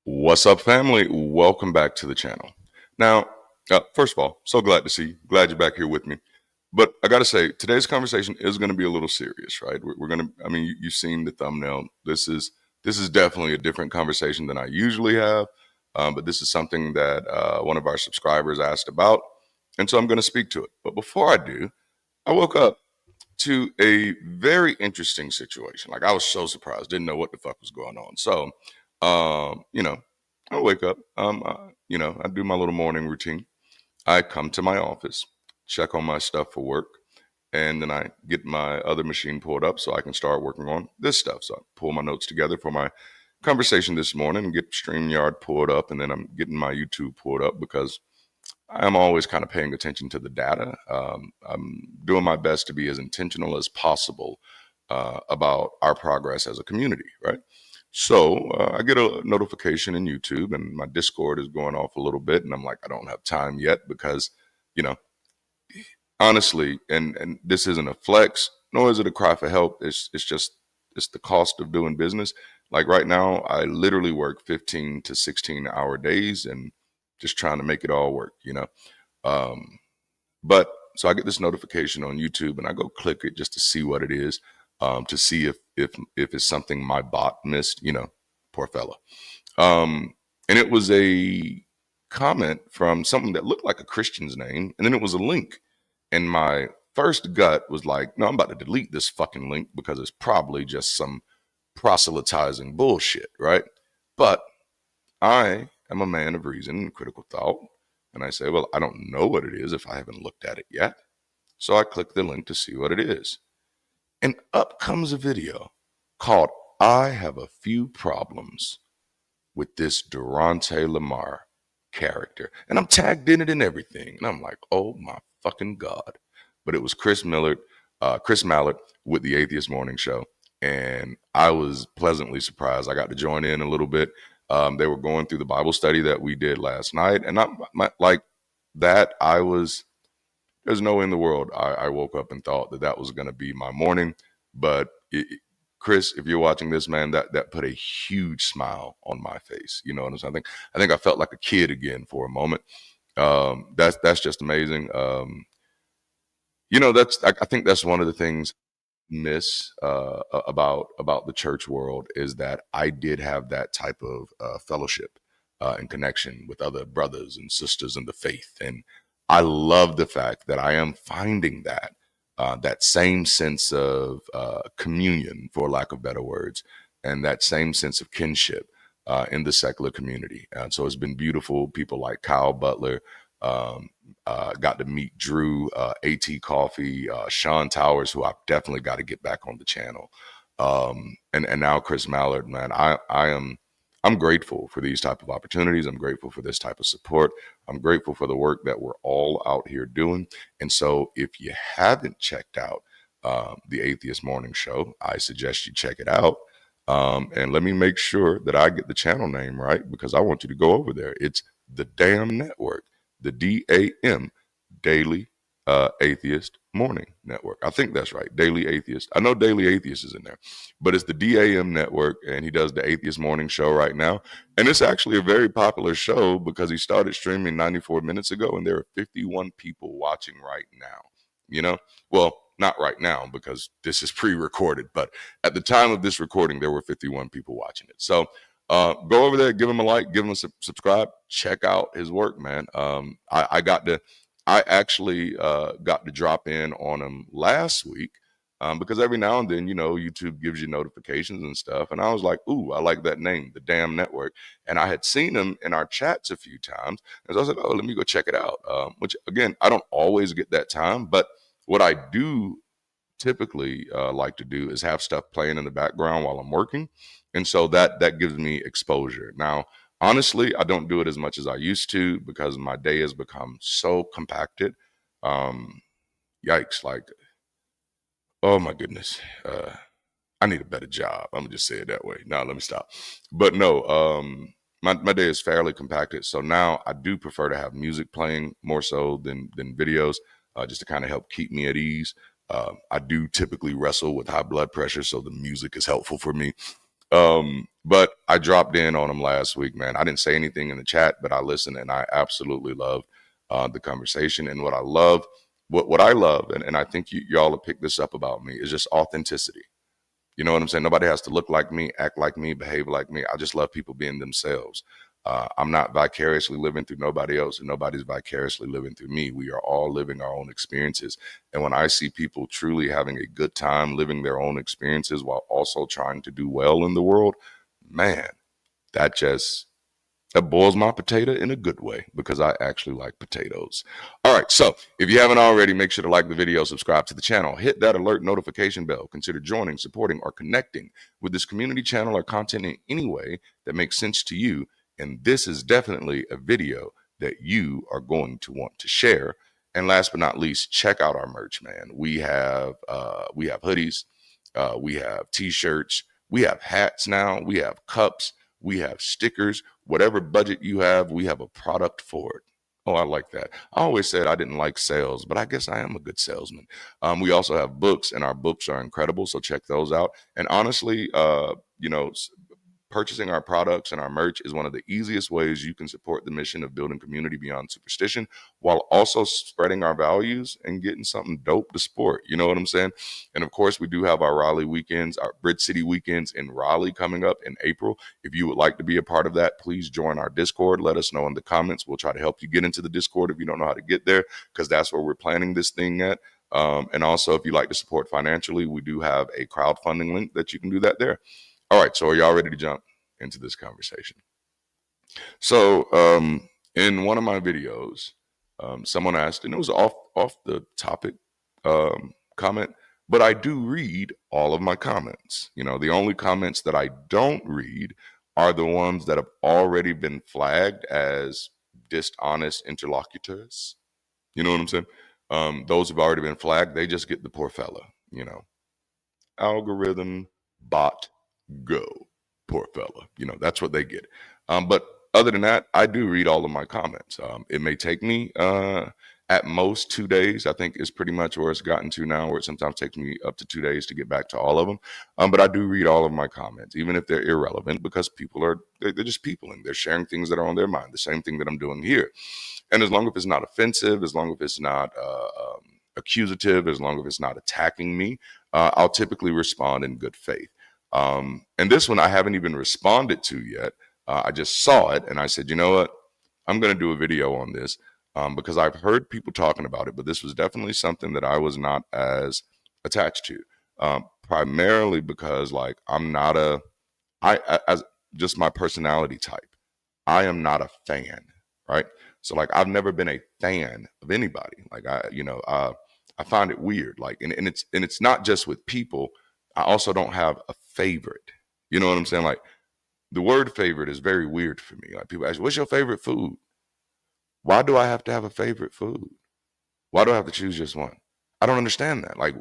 What's up, family? Welcome back to the channel. Now, first of all, so glad to see you. Glad you're back here with me. But I got to say, today's conversation is going to be a little serious, right? We're going to. I mean, you've seen the thumbnail. This is definitely a different conversation than I usually have. But this is something that one of our subscribers asked about, and so I'm going to speak to it. But before I do, I woke up to a very interesting situation. Like I was so surprised, didn't know what the fuck was going on. So, you know, I wake up, I do my little morning routine. I come to my office, check on my stuff for work, and then I get my other machine pulled up so I can start working on this stuff. So I pull my notes together for my conversation this morning and get StreamYard pulled up, and then I'm getting my YouTube pulled up because I'm always kind of paying attention to the data. I'm doing my best to be as intentional as possible about our progress as a community, right? So I get a notification in YouTube, and my Discord is going off a little bit, and I'm like, I don't have time yet because, you know, honestly, and this isn't a flex, nor is it a cry for help. It's just it's the cost of doing business. Like right now, I literally work 15 to 16-hour days, and just trying to make it all work, you know. Um, but so I get this notification on YouTube, and I go click it just to see what it is, to see if it's something my bot missed. You know, poor fella. And it was a comment from something that looked like a Christian's name, and then it was a link. And my first gut was like, no, I'm about to delete this fucking link because it's probably just some proselytizing bullshit, right? But I am a man of reason and critical thought. And I say, well, I don't know what it is if I haven't looked at it yet. So I click the link to see what it is. And up comes a video called I Have a Few Problems with This Darante LaMar Character. And I'm tagged in it and everything. And I'm like, oh my fucking God. But it was Chris Mallard with the Atheist Morning Show. And I was pleasantly surprised. I got to join in a little bit. They were going through the Bible study that we did last night. And like that, there's no way in the world I woke up and thought that was going to be my morning. But Chris, if you're watching this, man, that put a huge smile on my face. You know what I'm saying? I think I felt like a kid again for a moment. That's just amazing. I think that's one of the things miss about the church world is that I did have that type of fellowship and connection with other brothers and sisters in the faith, and I love the fact that I am finding that same sense of communion, for lack of better words, and that same sense of kinship in the secular community. And so it's been beautiful. People like Kyle Butler. Got to meet Drew, AT Coffee, Sean Towers, who I've definitely got to get back on the channel. And now Chris Mallard, man, I'm grateful for these type of opportunities. I'm grateful for this type of support. I'm grateful for the work that we're all out here doing. And so if you haven't checked out the Atheist Morning Show, I suggest you check it out. And let me make sure that I get the channel name right because I want you to go over there. It's the Damn Network, the DAM, Daily Atheist Morning Network. I think that's right, Daily Atheist. I know Daily Atheist is in there, but it's the DAM Network, and he does the Atheist Morning Show right now. And it's actually a very popular show because he started streaming 94 minutes ago, and there are 51 people watching right now. You know, well, not right now because this is pre-recorded, but at the time of this recording, there were 51 people watching it. So go over there, give him a like, give him a subscribe, check out his work, man. I actually got to drop in on him last week because every now and then, you know, YouTube gives you notifications and stuff. And I was like, ooh, I like that name, the Damn Network. And I had seen him in our chats a few times. And so I was like, oh, let me go check it out. Which, again, I don't always get that time. But what I do typically like to do is have stuff playing in the background while I'm working. And so that gives me exposure. Now, honestly, I don't do it as much as I used to because my day has become so compacted. Um, Yikes. Like, oh my goodness. I need a better job. I'm gonna just say it that way. Now let me stop. But no, my day is fairly compacted. So now I do prefer to have music playing more so than videos, just to kind of help keep me at ease. I do typically wrestle with high blood pressure, so the music is helpful for me. But I dropped in on them last week, man. I didn't say anything in the chat, but I listened and I absolutely love the conversation. And what I love, what I love, and I think y'all have picked this up about me, is just authenticity. You know what I'm saying? Nobody has to look like me, act like me, behave like me. I just love people being themselves. I'm not vicariously living through nobody else, and nobody's vicariously living through me. We are all living our own experiences. And when I see people truly having a good time living their own experiences while also trying to do well in the world, man, that just that boils my potato in a good way because I actually like potatoes. All right, so if you haven't already, make sure to like the video, subscribe to the channel, hit that alert notification bell, consider joining, supporting, or connecting with this community channel or content in any way that makes sense to you. And this is definitely a video that you are going to want to share. And last but not least, check out our merch, man. We have hoodies, we have t-shirts, we have hats now, we have cups, we have stickers. Whatever budget you have, we have a product for it. Oh, I like that. I always said I didn't like sales, but I guess I am a good salesman. We also have books, and our books are incredible, so check those out. And honestly, purchasing our products and our merch is one of the easiest ways you can support the mission of building community beyond superstition while also spreading our values and getting something dope to sport. You know what I'm saying? And of course, we do have our Raleigh weekends, our BridgeCity weekends in Raleigh coming up in April. If you would like to be a part of that, please join our Discord. Let us know in the comments. We'll try to help you get into the Discord if you don't know how to get there, because that's where we're planning this thing at. And also, if you like to support financially, we do have a crowdfunding link that you can do that there. All right, so are y'all ready to jump into this conversation? So, in one of my videos, someone asked, and it was off the topic comment, but I do read all of my comments. You know, the only comments that I don't read are the ones that have already been flagged as dishonest interlocutors. You know what I'm saying? Those have already been flagged. They just get the poor fella. You know, algorithm bot go, poor fella. You know, that's what they get. But other than that, I do read all of my comments. It may take me at most 2 days. I think is pretty much where it's gotten to now, where it sometimes takes me up to 2 days to get back to all of them. But I do read all of my comments, even if they're irrelevant, because they're just people and they're sharing things that are on their mind. The same thing that I'm doing here. And as long as it's not offensive, as long as it's not accusative, as long as it's not attacking me, I'll typically respond in good faith. And this one I haven't even responded to yet. I just saw it and I said, you know what? I'm going to do a video on this because I've heard people talking about it, but this was definitely something that I was not as attached to. Primarily because like as just my personality type, I am not a fan, right? So like I've never been a fan of anybody. Like I find it weird. Like and it's not just with people. I also don't have a favorite. You know what I'm saying? Like the word favorite is very weird for me. Like people ask, what's your favorite food? Why do I have to have a favorite food? Why do I have to choose just one? I don't understand that. Like,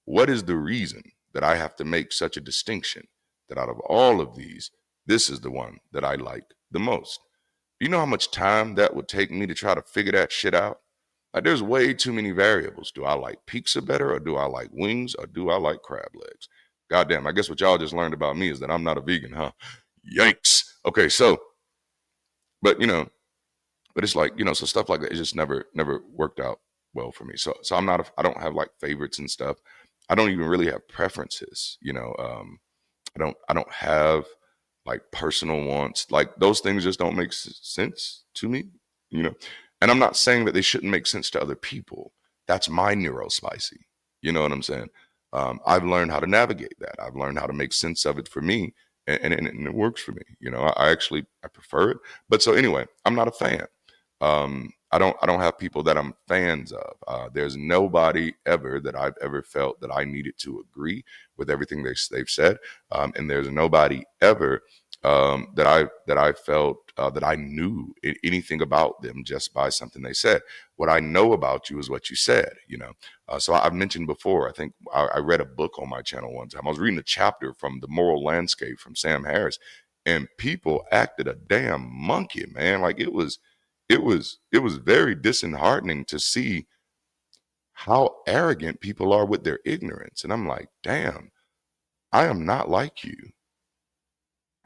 what is the reason that I have to make such a distinction that out of all of these, this is the one that I like the most? Do you know how much time that would take me to try to figure that shit out? Like, there's way too many variables. Do I like pizza better, or do I like wings, or do I like crab legs? Goddamn, I guess what y'all just learned about me is that I'm not a vegan, huh? Yikes. Okay, so, but but it's like, so stuff like that, it just never worked out well for me. So I don't have like favorites and stuff. I don't even really have preferences, I don't have like personal wants. Like those things just don't make sense to me, you know. And I'm not saying that they shouldn't make sense to other people. That's my neurospicy. You know what I'm saying? I've learned how to navigate that. I've learned how to make sense of it for me, and it works for me. I prefer it. But so anyway, I'm not a fan. I don't have people that I'm fans of. There's nobody ever that I've ever felt that I needed to agree with everything they've said, and there's nobody ever that I felt that I knew anything about them just by something they said. What I know about you is what you said. So I've mentioned before. I think I read a book on my channel one time. I was reading a chapter from The Moral Landscape from Sam Harris, and people acted a damn monkey, man. Like it was very disheartening to see how arrogant people are with their ignorance. And I'm like, damn, I am not like you.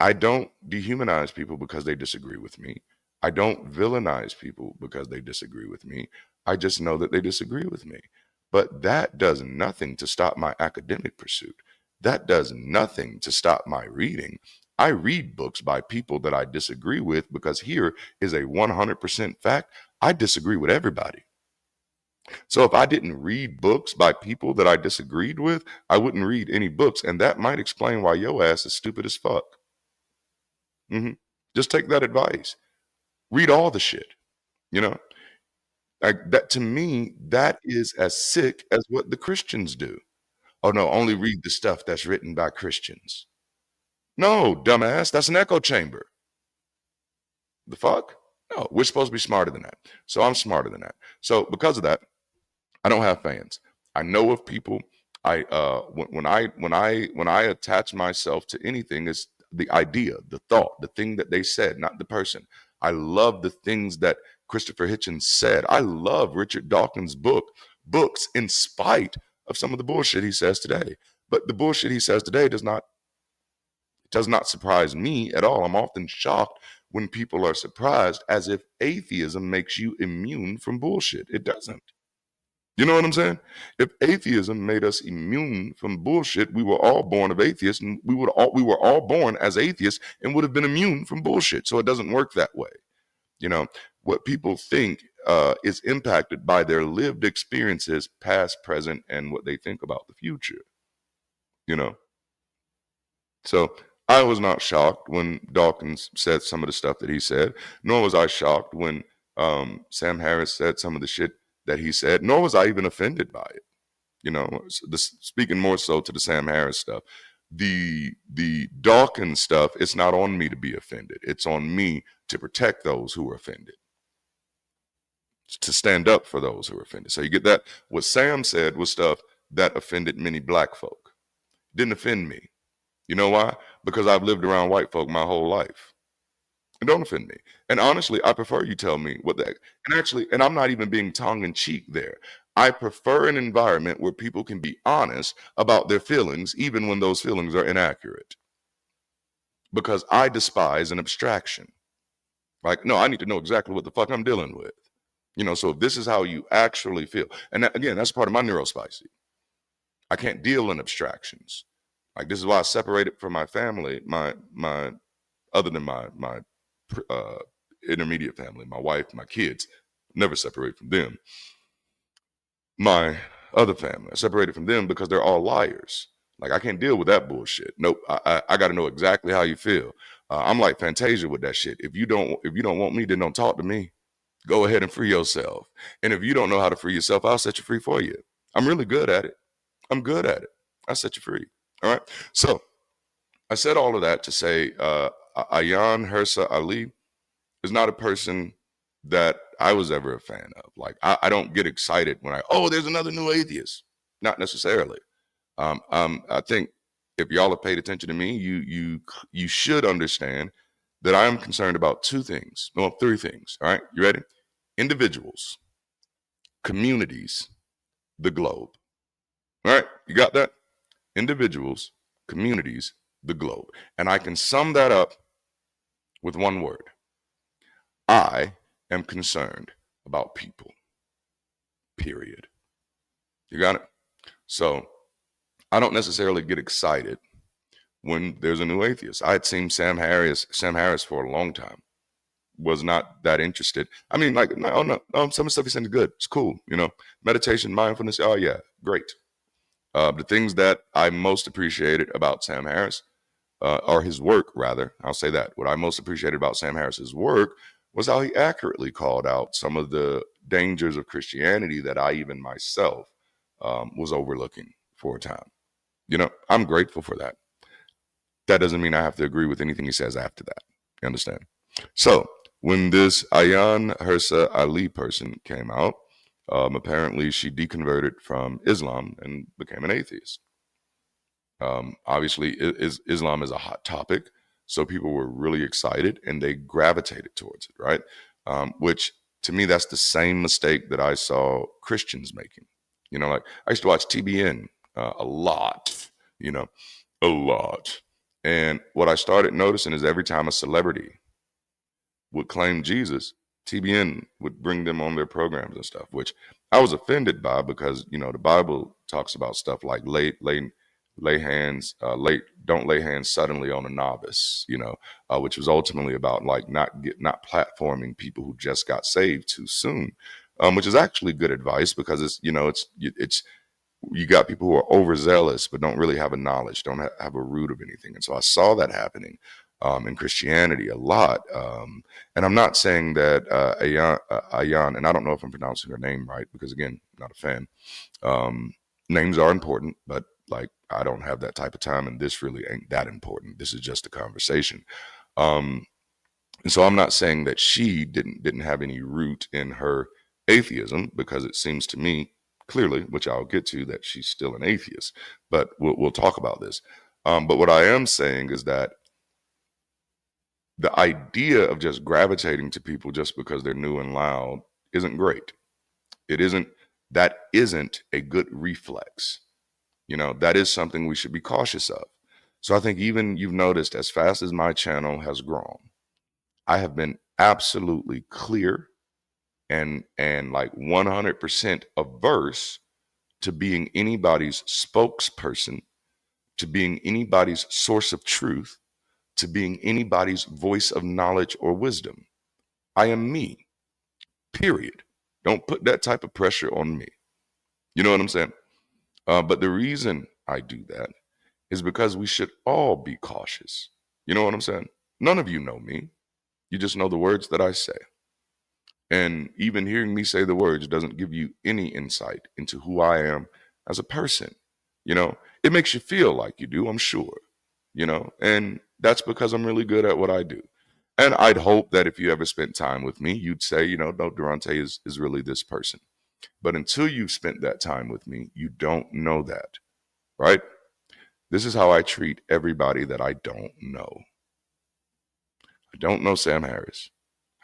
I don't dehumanize people because they disagree with me. I don't villainize people because they disagree with me. I just know that they disagree with me. But that does nothing to stop my academic pursuit. That does nothing to stop my reading. I read books by people that I disagree with because here is a 100% fact. I disagree with everybody. So if I didn't read books by people that I disagreed with, I wouldn't read any books. And that might explain why your ass is stupid as fuck. Just take that advice. Read all the shit. You know, like that to me, that is as sick as what the Christians do. Oh no, only read the stuff that's written by Christians. No, dumbass, that's an echo chamber. The fuck? No, we're supposed to be smarter than that. So I'm smarter than that. So because of that, I don't have fans. I know of people. When I attach myself to anything, it's the idea, the thought, the thing that they said, not the person. I love the things that Christopher Hitchens said. I love Richard Dawkins' books, in spite of some of the bullshit he says today. But the bullshit he says today does not surprise me at all. I'm often shocked when people are surprised, as if atheism makes you immune from bullshit. It doesn't. You know what I'm saying? If atheism made us immune from bullshit, we were all born of atheists, and we were all born as atheists and would have been immune from bullshit. So it doesn't work that way. You know, what people think is impacted by their lived experiences, past, present, and what they think about the future. You know, so I was not shocked when Dawkins said some of the stuff that he said, nor was I shocked when Sam Harris said some of the shit that he said, nor was I even offended by it. You know, speaking more so to the Sam Harris stuff, the Dawkins stuff, it's not on me to be offended. It's on me to protect those who are offended, to stand up for those who are offended. So you get that? What Sam said was stuff that offended many black folk. Didn't offend me. You know why? Because I've lived around white folk my whole life. And don't offend me. And honestly, I prefer you tell me what the and I'm not even being tongue in cheek there. I prefer an environment where people can be honest about their feelings, even when those feelings are inaccurate. Because I despise an abstraction. Like, no, I need to know exactly what the fuck I'm dealing with. You know, so if this is how you actually feel, and that, again, that's part of my neurospicy. I can't deal in abstractions. Like, this is why I separated from my family, my other than my uh, intermediate family, my wife, my kids, never separate from them. My other family, I separated from them because they're all liars. Like, I can't deal with that bullshit. Nope. I got to know exactly how you feel. I'm like Fantasia with that shit. If you don't want me, then don't talk to me. Go ahead and free yourself. And if you don't know how to free yourself, I'll set you free for you. I'm really good at it. I'm good at it. I'll set you free. All right. So I said all of that to say Ayaan Hirsi is not a person that I was ever a fan of. Like, I don't get excited when there's another new atheist. Not necessarily. I think if y'all have paid attention to me, you should understand that I am concerned about three things. All right, you ready? Individuals, communities, the globe. All right, you got that? Individuals, communities, the globe. And I can sum that up with one word. I am concerned about people. Period. You got it? So I don't necessarily get excited when there's a new atheist. I had seen Sam Harris for a long time. Was not that interested. I mean, like, no, some of the stuff he's saying is good. It's cool, you know. Meditation, mindfulness, oh yeah, great. The things that I most appreciated about Sam Harris, or his work rather, I'll say that. What I most appreciated about Sam Harris's work was how he accurately called out some of the dangers of Christianity that I even myself was overlooking for a time. You know, I'm grateful for that. That doesn't mean I have to agree with anything he says after that. You understand? So when this Ayaan Hirsi person came out, apparently she deconverted from Islam and became an atheist. Obviously, Islam is a hot topic, so people were really excited and they gravitated towards it, right? Which to me, that's the same mistake that I saw Christians making. You know, like I used to watch TBN a lot, you know, a lot. And what I started noticing is every time a celebrity would claim Jesus, TBN would bring them on their programs and stuff, which I was offended by because, you know, the Bible talks about stuff like don't lay hands suddenly on a novice, you know, which was ultimately about like not platforming people who just got saved too soon, which is actually good advice because it's, you know, it's you got people who are overzealous but don't really have a knowledge, don't have a root of anything. And so I saw that happening in Christianity a lot. And I'm not saying that Ayaan, and I don't know if I'm pronouncing her name right because, again, not a fan. Names are important, but like I don't have that type of time, and this really ain't that important. This is just a conversation. And so I'm not saying that she didn't have any root in her atheism because it seems to me clearly, which I'll get to, that she's still an atheist. But we'll talk about this. But what I am saying is that the idea of just gravitating to people just because they're new and loud isn't great. That isn't a good reflex. You know, that is something we should be cautious of. So I think even you've noticed as fast as my channel has grown, I have been absolutely clear and like 100% averse to being anybody's spokesperson, to being anybody's source of truth, to being anybody's voice of knowledge or wisdom. I am me, period. Don't put that type of pressure on me. You know what I'm saying? But the reason I do that is because we should all be cautious. You know what I'm saying? None of you know me. You just know the words that I say. And even hearing me say the words doesn't give you any insight into who I am as a person. You know, it makes you feel like you do, I'm sure, you know, and that's because I'm really good at what I do. And I'd hope that if you ever spent time with me, you'd say, you know, no, Darante is really this person. But until you've spent that time with me, you don't know that, right? This is how I treat everybody that I don't know. I don't know Sam Harris.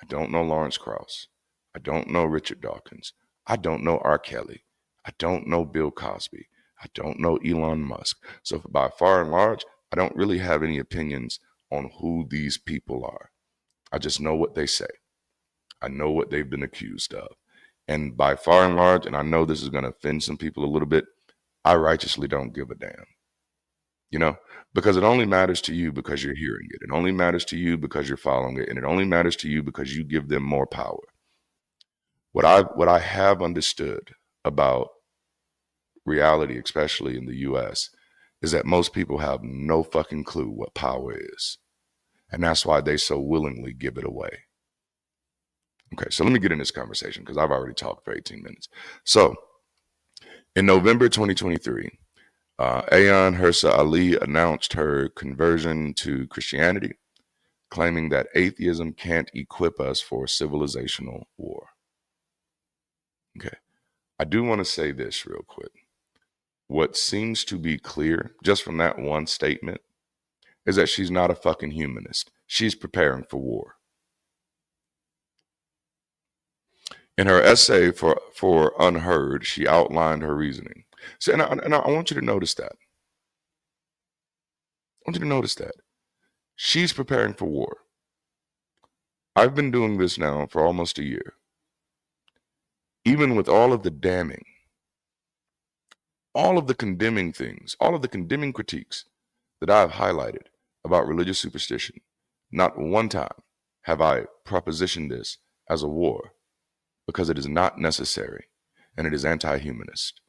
I don't know Lawrence Krauss. I don't know Richard Dawkins. I don't know R. Kelly. I don't know Bill Cosby. I don't know Elon Musk. So by far and large, I don't really have any opinions on who these people are. I just know what they say. I know what they've been accused of. And by far and large, and I know this is going to offend some people a little bit, I righteously don't give a damn. You know, because it only matters to you because you're hearing it. It only matters to you because you're following it. And it only matters to you because you give them more power. What I have understood about reality, especially in the US, is that most people have no fucking clue what power is. And that's why they so willingly give it away. Okay, so let me get in this conversation because I've already talked for 18 minutes. So in November 2023, Ayaan Hirsi Ali announced her conversion to Christianity, claiming that atheism can't equip us for civilizational war. Okay, I do want to say this real quick. What seems to be clear just from that one statement is that she's not a fucking humanist. She's preparing for war. In her essay for Unheard, she outlined her reasoning. So, and I want you to notice that. I want you to notice that. She's preparing for war. I've been doing this now for almost a year. Even with all of the damning, all of the condemning things, all of the condemning critiques that I've highlighted about religious superstition, not one time have I propositioned this as a war because it is not necessary and it is anti-humanist.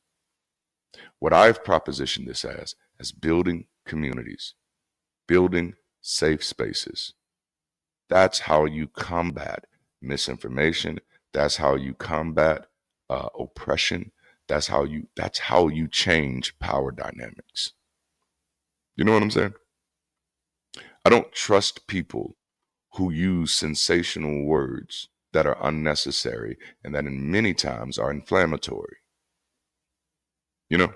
What I've propositioned this as building communities, building safe spaces. That's how you combat misinformation. That's how you combat oppression. That's how you change power dynamics. You know what I'm saying? I don't trust people who use sensational words that are unnecessary and that in many times are inflammatory. You know?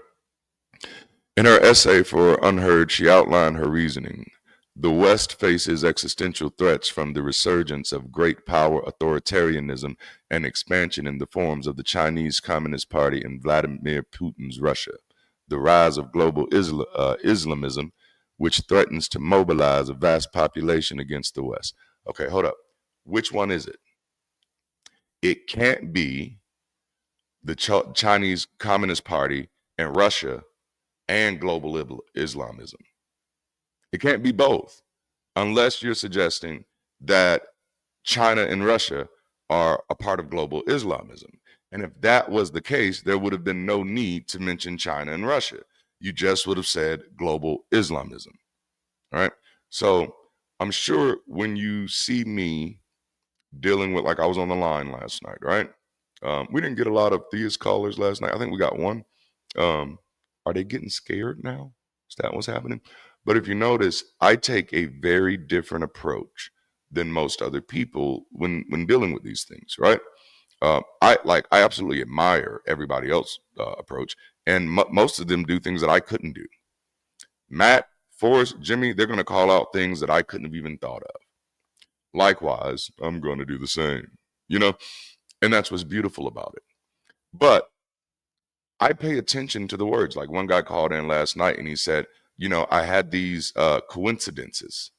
In her essay for Unheard, she outlined her reasoning. The West faces existential threats from the resurgence of great power authoritarianism and expansion in the forms of the Chinese Communist Party and Vladimir Putin's Russia. The rise of global Islamism, which threatens to mobilize a vast population against the West. Okay, hold up. Which one is it? It can't be the Chinese Communist Party and Russia and global Islamism. It can't be both, unless you're suggesting that China and Russia are a part of global Islamism. And if that was the case, there would have been no need to mention China and Russia. You just would have said global Islamism. All right. So I'm sure when you see me dealing with, like, I was on the line last night, right? We didn't get a lot of theist callers last night. I think we got one. Are they getting scared now? Is that what's happening? But if you notice, I take a very different approach than most other people when dealing with these things, right? I absolutely admire everybody else's approach, and most of them do things that I couldn't do. Matt, Forrest, Jimmy, they're going to call out things that I couldn't have even thought of. Likewise, I'm going to do the same, and that's what's beautiful about it. But I pay attention to the words. Like, one guy called in last night and he said, I had these coincidences,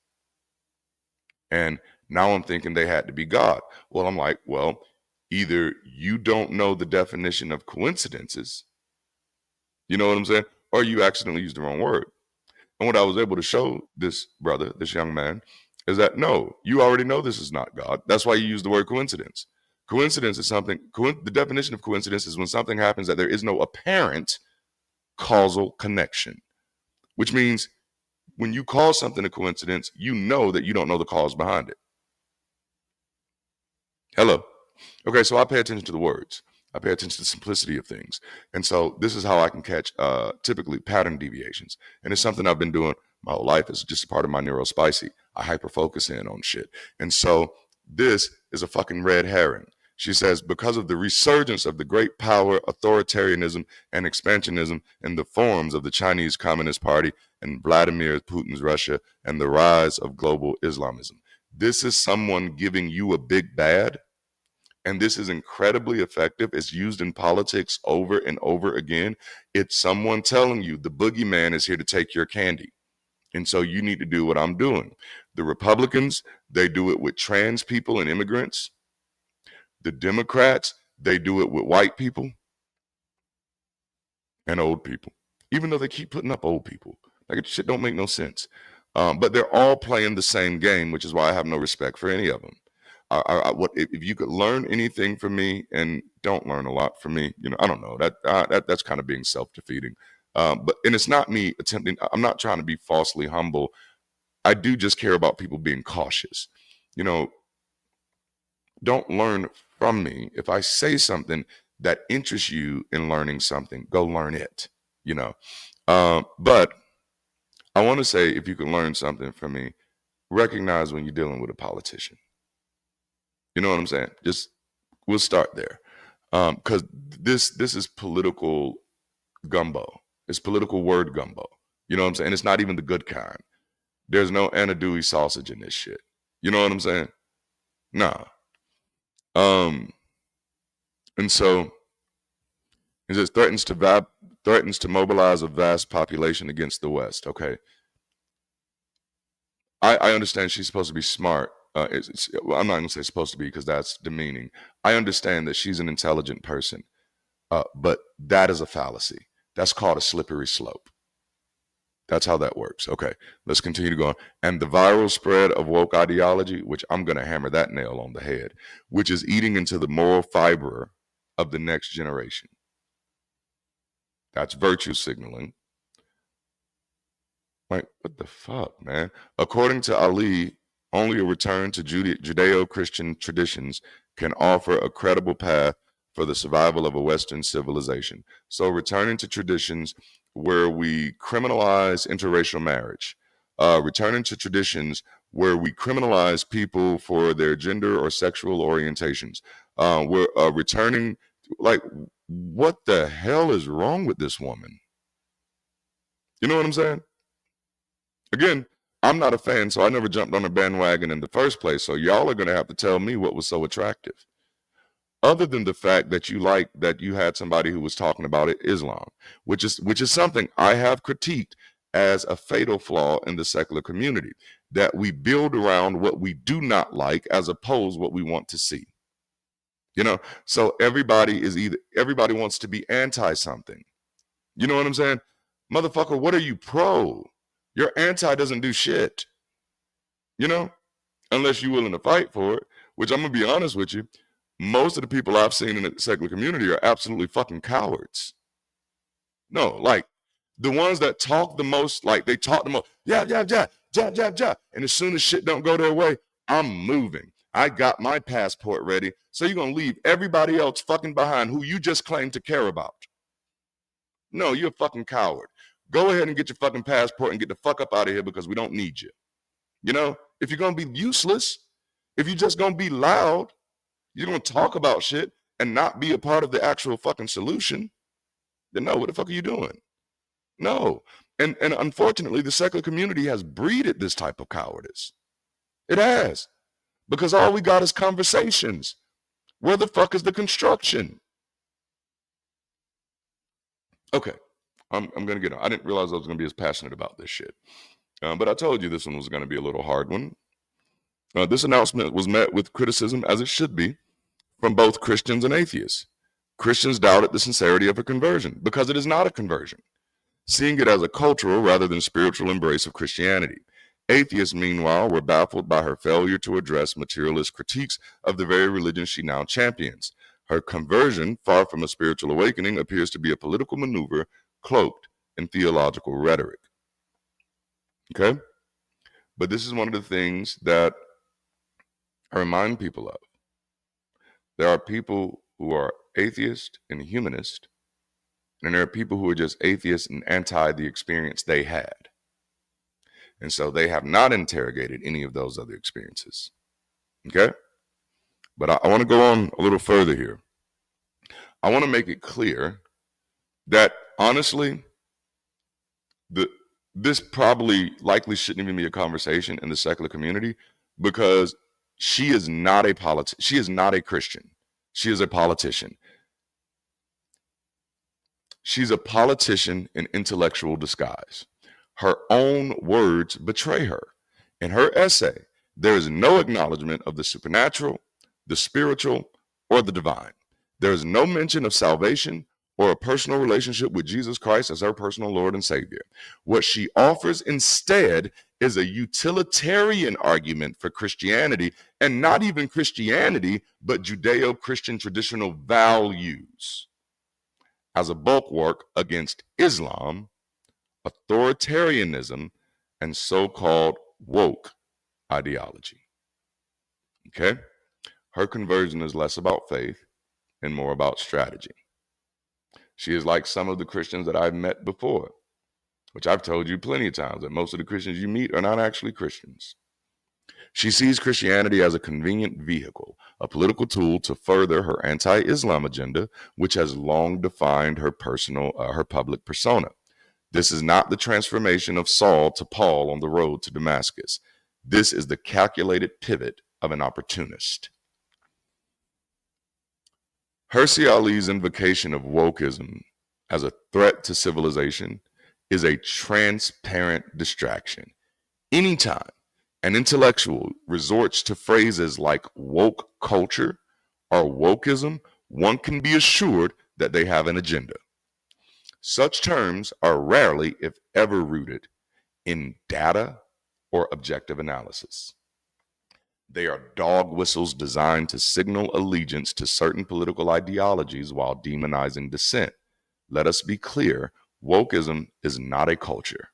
and now I'm thinking they had to be God. Well, I'm like, well, either you don't know the definition of coincidences, you know what I'm saying, or you accidentally used the wrong word. And what I was able to show this brother, this young man, is that no, you already know this is not God. That's why you use the word coincidence. Coincidence is something, the definition of coincidence is when something happens that there is no apparent causal connection, which means when you call something a coincidence, you know that you don't know the cause behind it. Hello. Okay, so I pay attention to the words. I pay attention to the simplicity of things. And so this is how I can catch typically pattern deviations. And it's something I've been doing my whole life. It's just a part of my neurospicy. I hyper-focus in on shit. And so this is a fucking red herring. She says, because of the resurgence of the great power, authoritarianism, and expansionism in the forms of the Chinese Communist Party and Vladimir Putin's Russia and the rise of global Islamism. This is someone giving you a big bad. And this is incredibly effective. It's used in politics over and over again. It's someone telling you the boogeyman is here to take your candy. And so you need to do what I'm doing. The Republicans, they do it with trans people and immigrants. The Democrats, they do it with white people and old people, even though they keep putting up old people. Like, shit don't make no sense. But they're all playing the same game, which is why I have no respect for any of them. If you could learn anything from me, and don't learn a lot from me, I don't know, that's kind of being self-defeating. And it's not me attempting. I'm not trying to be falsely humble. I do just care about people being cautious. Don't learn from me. If I say something that interests you in learning something, go learn it. But I want to say, if you can learn something from me, recognize when you're dealing with a politician. You know what I'm saying? We'll start there. Because this is political gumbo. It's political word gumbo. You know what I'm saying? It's not even the good kind. There's no anadui sausage in this shit. You know what I'm saying? Nah. And so it says threatens to mobilize a vast population against the West. Okay. I understand she's supposed to be smart. Well, I'm not going to say supposed to be, because that's demeaning. I understand that she's an intelligent person, but that is a fallacy. That's called a slippery slope. That's how that works. Okay, let's continue to go on. And the viral spread of woke ideology, which I'm going to hammer that nail on the head, which is eating into the moral fiber of the next generation. That's virtue signaling. Like, what the fuck, man? According to Ali, only a return to Judeo-Christian traditions can offer a credible path for the survival of a Western civilization. So returning to traditions where we criminalize interracial marriage, returning to traditions where we criminalize people for their gender or sexual orientations. We're returning, like, what the hell is wrong with this woman? You know what I'm saying? Again, I'm not a fan, so I never jumped on a bandwagon in the first place. So y'all are going to have to tell me what was so attractive. Other than the fact that you had somebody who was talking about Islam, which is something I have critiqued as a fatal flaw in the secular community, that we build around what we do not like as opposed what we want to see. So everybody wants to be anti something. You know what I'm saying? Motherfucker, what are you pro? Your anti doesn't do shit. Unless you're willing to fight for it, which I'm going to be honest with you, most of the people I've seen in the secular community are absolutely fucking cowards. No, like the ones that talk the most, like they talk the most, yeah. And as soon as shit don't go their way, I'm moving. I got my passport ready. So you're going to leave everybody else fucking behind who you just claim to care about. No, you're a fucking coward. Go ahead and get your fucking passport and get the fuck up out of here because we don't need you. If you're going to be useless, if you're just going to be loud, you're going to talk about shit and not be a part of the actual fucking solution, then no, what the fuck are you doing? No. And unfortunately, the secular community has breeded this type of cowardice. It has. Because all we got is conversations. Where the fuck is the construction? Okay, I'm going to get on. I didn't realize I was going to be as passionate about this shit. But I told you this one was going to be a little hard one. This announcement was met with criticism, as it should be, from both Christians and atheists. Christians doubted the sincerity of a conversion because it is not a conversion, seeing it as a cultural rather than spiritual embrace of Christianity. Atheists, meanwhile, were baffled by her failure to address materialist critiques of the very religion she now champions. Her conversion, far from a spiritual awakening, appears to be a political maneuver cloaked in theological rhetoric. Okay? But this is one of the things that I remind people of. There are people who are atheist and humanist, and there are people who are just atheist and anti the experience they had. And so they have not interrogated any of those other experiences. Okay? But I want to go on a little further here. I want to make it clear that honestly, this likely shouldn't even be a conversation in the secular community because she is not she is not a Christian. She is a politician. She's a politician in intellectual disguise. Her own words betray her. In her essay, there is no acknowledgement of the supernatural, the spiritual, or the divine. There is no mention of salvation or a personal relationship with Jesus Christ as her personal Lord and Savior. What she offers instead is a utilitarian argument for Christianity, and not even Christianity, but Judeo-Christian traditional values as a bulwark against Islam, authoritarianism, and so-called woke ideology. Okay? Her conversion is less about faith and more about strategy. She is like some of the Christians that I've met before, which I've told you plenty of times that most of the Christians you meet are not actually Christians. She sees Christianity as a convenient vehicle, a political tool to further her anti-Islam agenda, which has long defined her public persona. This is not the transformation of Saul to Paul on the road to Damascus. This is the calculated pivot of an opportunist. Hirsi Ali's invocation of wokeism as a threat to civilization is a transparent distraction. Anytime an intellectual resorts to phrases like woke culture or wokeism, one can be assured that they have an agenda. Such terms are rarely, if ever, rooted in data or objective analysis. They are dog whistles designed to signal allegiance to certain political ideologies while demonizing dissent. Let us be clear, wokeism is not a culture.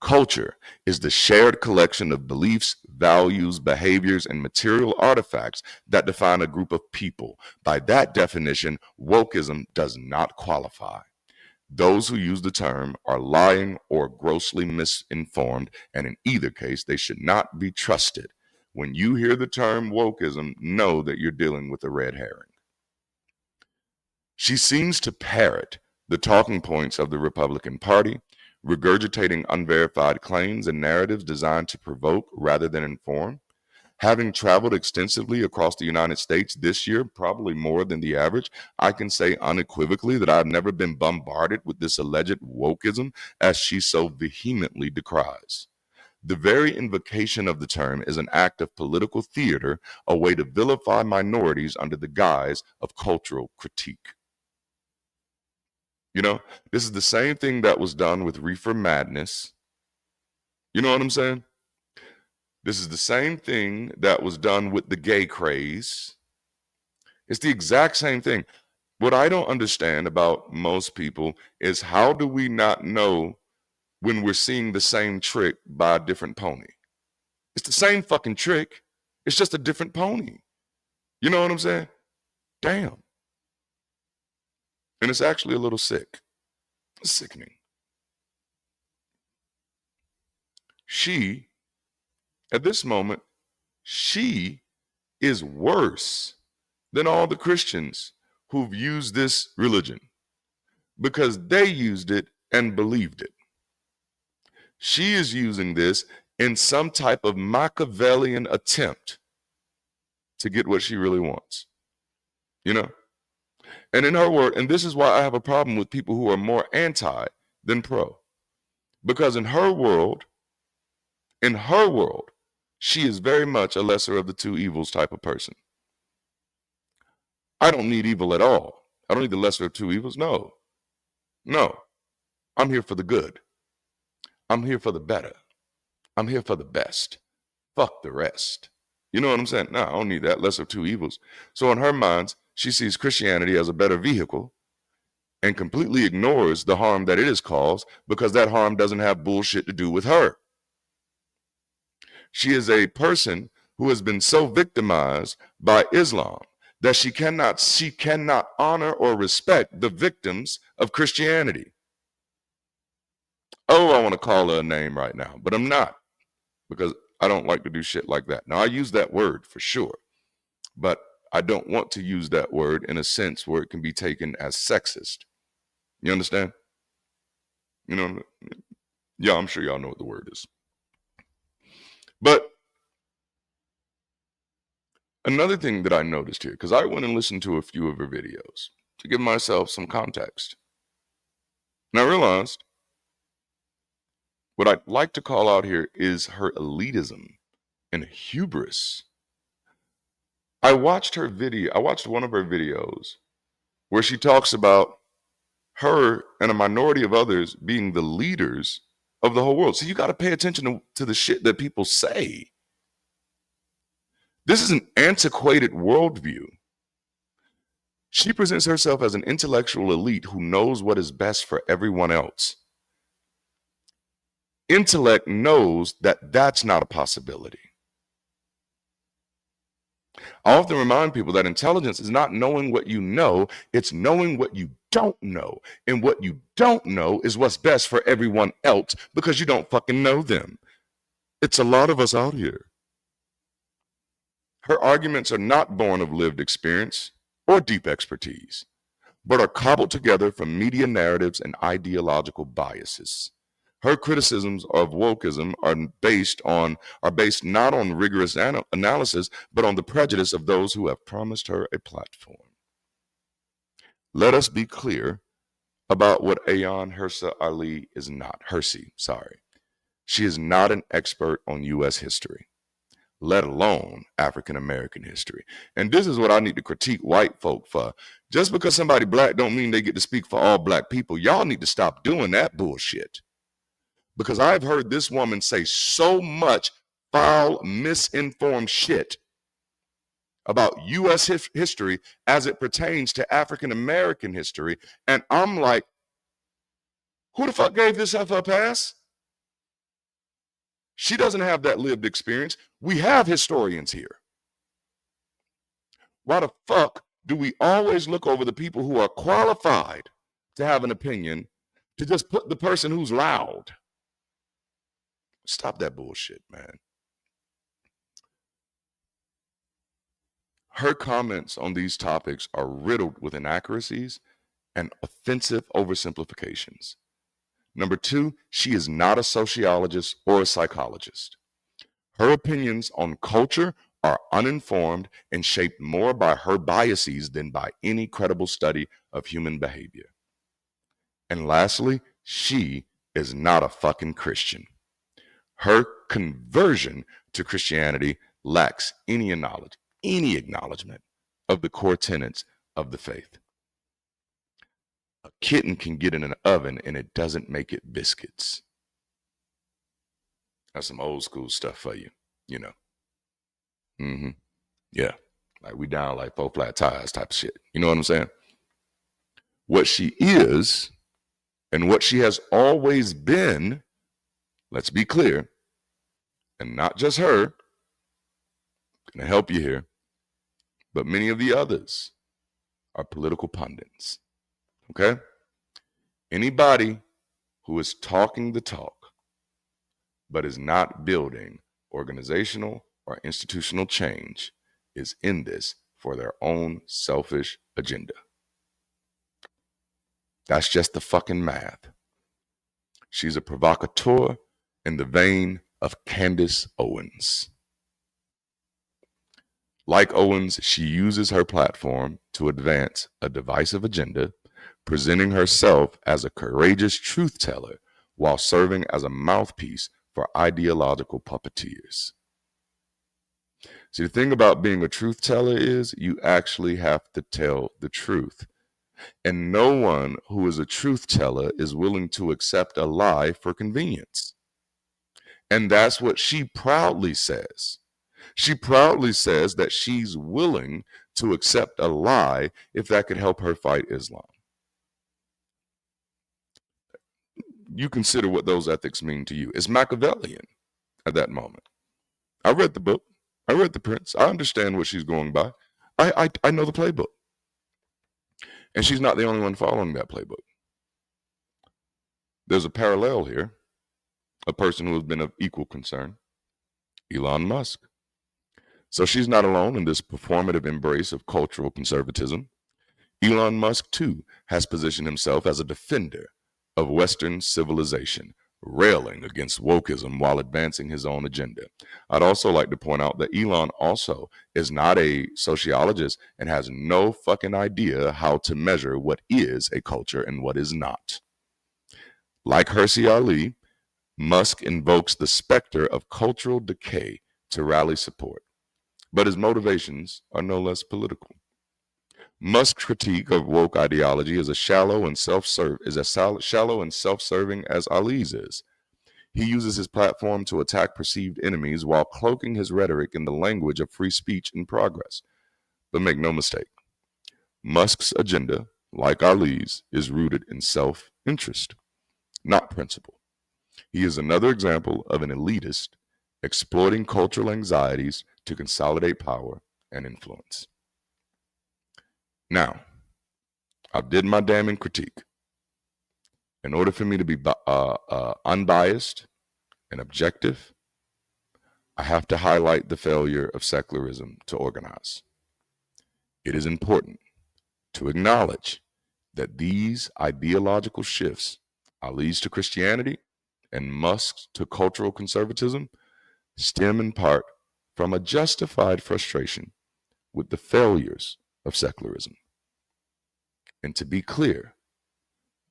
Culture is the shared collection of beliefs, values, behaviors, and material artifacts that define a group of people. By that definition, wokeism does not qualify. Those who use the term are lying or grossly misinformed, and in either case, they should not be trusted. When you hear the term wokeism, know that you're dealing with a red herring. She seems to parrot the talking points of the Republican Party, regurgitating unverified claims and narratives designed to provoke rather than inform. Having traveled extensively across the United States this year, probably more than the average, I can say unequivocally that I've never been bombarded with this alleged wokeism as she so vehemently decries. The very invocation of the term is an act of political theater, a way to vilify minorities under the guise of cultural critique. You know, this is the same thing that was done with reefer madness. You know what I'm saying? This is the same thing that was done with the gay craze. It's the exact same thing. What I don't understand about most people is how do we not know when we're seeing the same trick by a different pony? It's the same fucking trick. It's just a different pony. You know what I'm saying? Damn. And it's actually a little sick. It's sickening. She, at this moment, she is worse than all the Christians who've used this religion because they used it and believed it. She is using this in some type of Machiavellian attempt to get what she really wants, you know? And in her word, and this is why I have a problem with people who are more anti than pro, because in her world, she is very much a lesser of the two evils type of person. I don't need evil at all. I don't need the lesser of two evils. No. I'm here for the good. I'm here for the better. I'm here for the best. Fuck the rest. You know what I'm saying? No, I don't need that lesser of two evils. So in her mind, she sees Christianity as a better vehicle and completely ignores the harm that it has caused because that harm doesn't have bullshit to do with her. She is a person who has been so victimized by Islam that she cannot honor or respect the victims of Christianity. Oh, I want to call her a name right now, but I'm not, because I don't like to do shit like that. Now, I use that word for sure, but I don't want to use that word in a sense where it can be taken as sexist. You understand? You know, yeah, I'm sure y'all know what the word is. But another thing that I noticed here, because I went and listened to a few of her videos to give myself some context. And I realized what I'd like to call out here is her elitism and hubris. I watched one of her videos where she talks about her and a minority of others being the leaders of the whole world. So you got to pay attention to the shit that people say. This is an antiquated worldview. She presents herself as an intellectual elite who knows what is best for everyone else. Intellect knows that that's not a possibility. I often remind people that intelligence is not knowing what you know, it's knowing what you don't know. And what you don't know is what's best for everyone else because you don't fucking know them. It's a lot of us out here. Her arguments are not born of lived experience or deep expertise, but are cobbled together from media narratives and ideological biases. Her criticisms of wokeism are based not on rigorous analysis, but on the prejudice of those who have promised her a platform. Let us be clear about what Ayaan Hirsi is not. She is not an expert on U.S. history, let alone African American history. And this is what I need to critique white folk for. Just because somebody black don't mean they get to speak for all black people. Y'all need to stop doing that bullshit. Because I've heard this woman say so much foul, misinformed shit about U.S. history as it pertains to African American history. And I'm like, who the fuck gave this stuff a pass? She doesn't have that lived experience. We have historians here. Why the fuck do we always look over the people who are qualified to have an opinion to just put the person who's loud? Stop that bullshit, man. Her comments on these topics are riddled with inaccuracies and offensive oversimplifications. Number two, she is not a sociologist or a psychologist. Her opinions on culture are uninformed and shaped more by her biases than by any credible study of human behavior. And lastly, she is not a fucking Christian. Her conversion to Christianity lacks any acknowledgement of the core tenets of the faith. A kitten can get in an oven and it doesn't make it biscuits. That's some old school stuff for you, you know. Yeah. Like we down like 4 flat tires type of shit. You know what I'm saying? What she is and what she has always been, let's be clear, and not just her, gonna help you here, but many of the others are political pundits. Okay? Anybody who is talking the talk but is not building organizational or institutional change is in this for their own selfish agenda. That's just the fucking math. She's a provocateur in the vein of Candace Owens. Like Owens, she uses her platform to advance a divisive agenda, presenting herself as a courageous truth teller while serving as a mouthpiece for ideological puppeteers. See, the thing about being a truth teller is you actually have to tell the truth. And no one who is a truth teller is willing to accept a lie for convenience. And that's what she proudly says. She proudly says that she's willing to accept a lie if that could help her fight Islam. You consider what those ethics mean to you. It's Machiavellian at that moment. I read the book. I read The Prince. I understand what she's going by. I know the playbook. And she's not the only one following that playbook. There's a parallel here. A person who has been of equal concern, Elon Musk. So she's not alone in this performative embrace of cultural conservatism. Elon Musk, too, has positioned himself as a defender of Western civilization, railing against wokeism while advancing his own agenda. I'd also like to point out that Elon also is not a sociologist and has no fucking idea how to measure what is a culture and what is not. Like Hirsi Ali, Musk invokes the specter of cultural decay to rally support, but his motivations are no less political. Musk's critique of woke ideology is as shallow and self-serving as Ali's is. He uses his platform to attack perceived enemies while cloaking his rhetoric in the language of free speech and progress. But make no mistake, Musk's agenda, like Ali's, is rooted in self-interest, not principle. He is another example of an elitist exploiting cultural anxieties to consolidate power and influence. Now, I did my damning critique. In order for me to be unbiased and objective, I have to highlight the failure of secularism to organize. It is important to acknowledge that these ideological shifts, Ali's to Christianity and Musk's to cultural conservatism, stem in part from a justified frustration with the failures of secularism. And to be clear,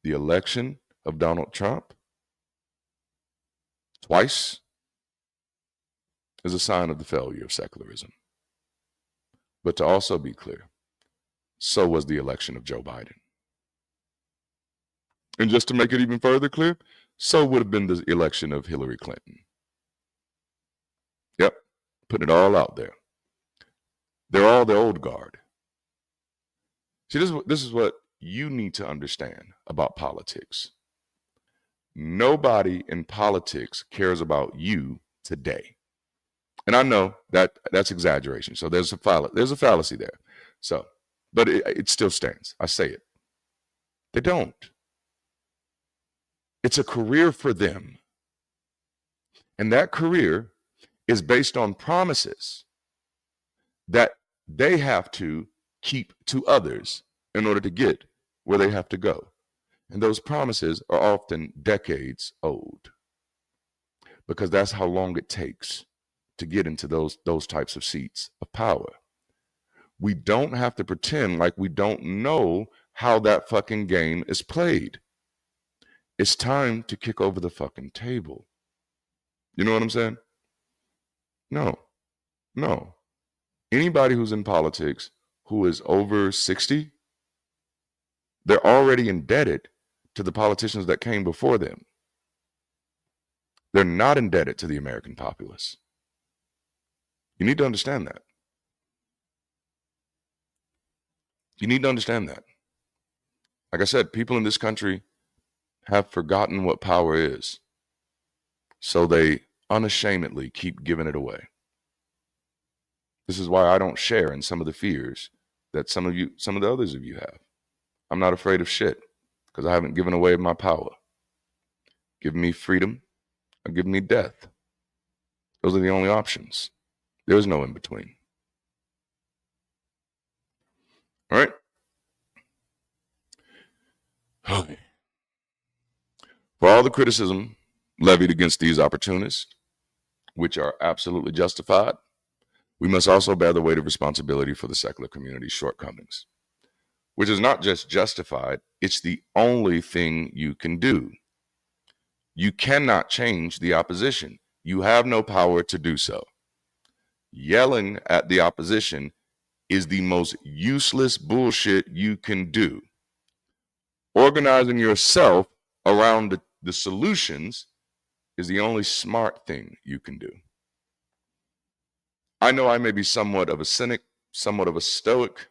the election of Donald Trump twice is a sign of the failure of secularism. But to also be clear, so was the election of Joe Biden. And just to make it even further clear, so would have been the election of Hillary Clinton. Yep, putting it all out there. They're all the old guard. See, this is what you need to understand about politics. Nobody in politics cares about you today. And I know that that's exaggeration. So there's a fallacy there. So, but it still stands. I say it. They don't. It's a career for them. And that career is based on promises that they have to keep to others in order to get where they have to go. And those promises are often decades old, because that's how long it takes to get into those types of seats of power. We don't have to pretend like we don't know how that fucking game is played. It's time to kick over the fucking table. You know what I'm saying? No. Anybody who's in politics who is over 60, they're already indebted to the politicians that came before them. They're not indebted to the American populace. You need to understand that. You need to understand that. Like I said, people in this country have forgotten what power is. So they unashamedly keep giving it away. This is why I don't share in some of the fears that some of the others of you have. I'm not afraid of shit because I haven't given away my power. Give me freedom or give me death. Those are the only options. There is no in between. All right? Okay. For all the criticism levied against these opportunists, which are absolutely justified, we must also bear the weight of responsibility for the secular community's shortcomings, which is not just justified, it's the only thing you can do. You cannot change the opposition. You have no power to do so. Yelling at the opposition is the most useless bullshit you can do. Organizing yourself around the solutions is the only smart thing you can do. I know I may be somewhat of a cynic, somewhat of a stoic,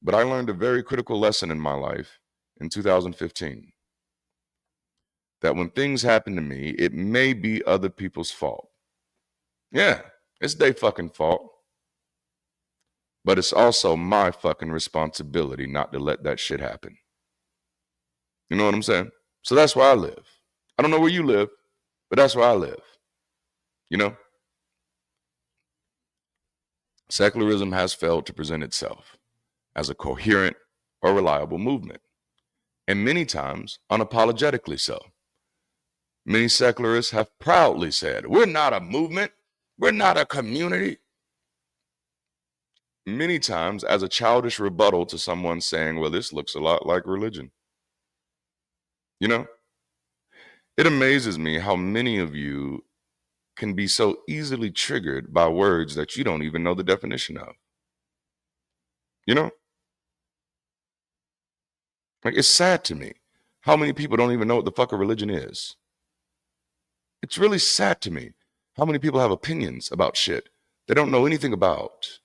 but I learned a very critical lesson in my life in 2015. That when things happen to me, it may be other people's fault. Yeah, it's their fucking fault. But it's also my fucking responsibility not to let that shit happen. You know what I'm saying? So that's where I live. I don't know where you live, but that's where I live. You know? Secularism has failed to present itself as a coherent or reliable movement, and many times unapologetically so. Many secularists have proudly said, we're not a movement, we're not a community. Many times as a childish rebuttal to someone saying, well, this looks a lot like religion. You know, it amazes me how many of you can be so easily triggered by words that you don't even know the definition of. You know, like it's sad to me how many people don't even know what the fuck a religion is. It's really sad to me how many people have opinions about shit they don't know anything about.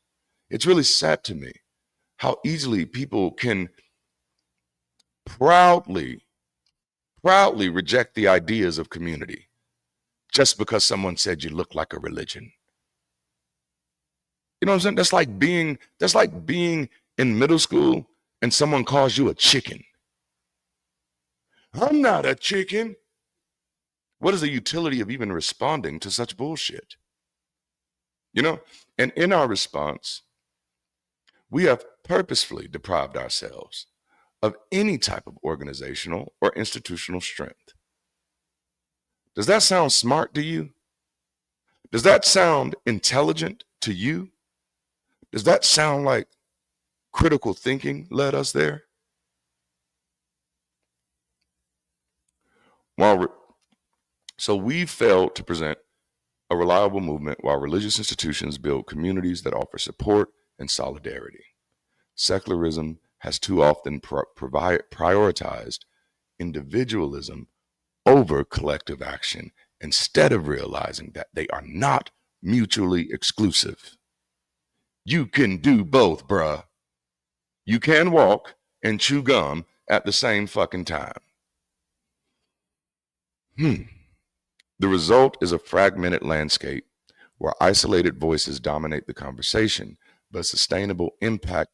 It's really sad to me how easily people can proudly reject the ideas of community just because someone said you look like a religion. You know what I'm saying? That's like being in middle school and someone calls you a chicken. I'm not a chicken. What is the utility of even responding to such bullshit? You know, and in our response, we have purposefully deprived ourselves of any type of organizational or institutional strength. Does that sound smart to you? Does that sound intelligent to you? Does that sound like critical thinking led us there? So we failed to present a reliable movement while religious institutions build communities that offer support and solidarity. Secularism has too often prioritized individualism over collective action instead of realizing that they are not mutually exclusive. You can do both, bruh. You can walk and chew gum at the same fucking time. The result is a fragmented landscape where isolated voices dominate the conversation, but sustainable, impactful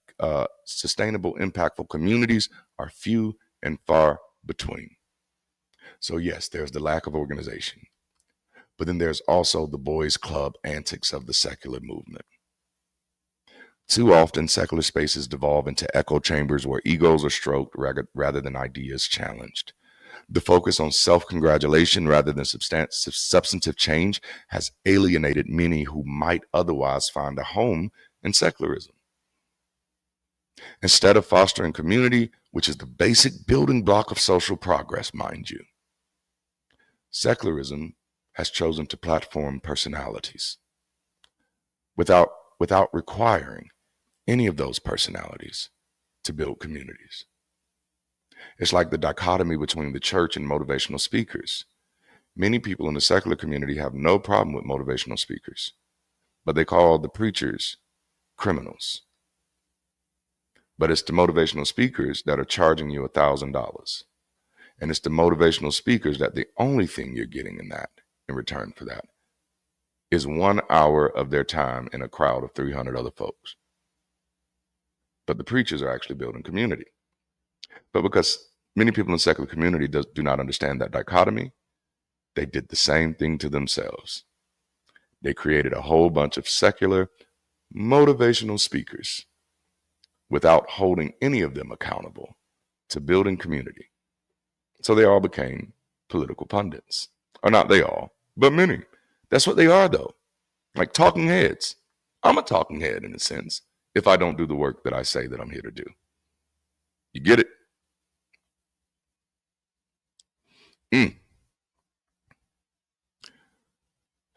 communities are few and far between. So yes, there's the lack of organization, but then there's also the boys' club antics of the secular movement. Too often, secular spaces devolve into echo chambers where egos are stroked rather than ideas challenged. The focus on self-congratulation rather than substantive change has alienated many who might otherwise find a home in secularism. Instead of fostering community, which is the basic building block of social progress, mind you, secularism has chosen to platform personalities without requiring any of those personalities to build communities. It's like the dichotomy between the church and motivational speakers. Many people in the secular community have no problem with motivational speakers, but they call the preachers criminals. But it's the motivational speakers that are charging you $1,000. And it's the motivational speakers that the only thing you're getting in return for that is 1 hour of their time in a crowd of 300 other folks. But the preachers are actually building community. But because many people in the secular community do not understand that dichotomy, they did the same thing to themselves. They created a whole bunch of secular motivational speakers without holding any of them accountable to building community. So they all became political pundits. Or not they all, but many. That's what they are, though. Like talking heads. I'm a talking head in a sense if I don't do the work that I say that I'm here to do. You get it?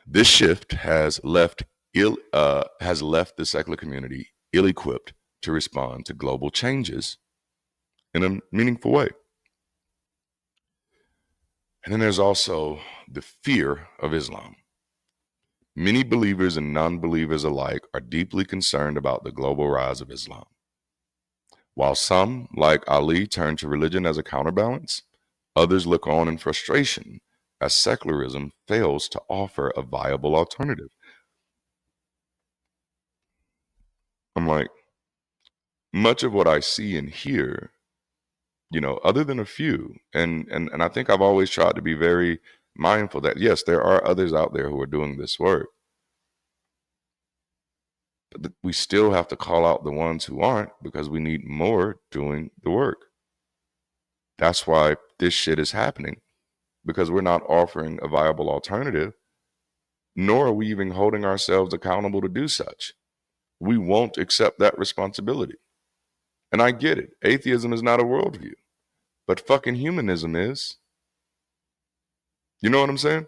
This shift has left the secular community ill-equipped to respond to global changes in a meaningful way. And then there's also the fear of Islam. Many believers and non-believers alike are deeply concerned about the global rise of Islam. While some, like Ali, turn to religion as a counterbalance, others look on in frustration as secularism fails to offer a viable alternative. I'm like, much of what I see and hear, other than a few, and I think I've always tried to be very mindful that, yes, there are others out there who are doing this work, but we still have to call out the ones who aren't because we need more doing the work. That's why this shit is happening, because we're not offering a viable alternative, nor are we even holding ourselves accountable to do such. We won't accept that responsibility. And I get it. Atheism is not a worldview, but fucking humanism is. You know what I'm saying?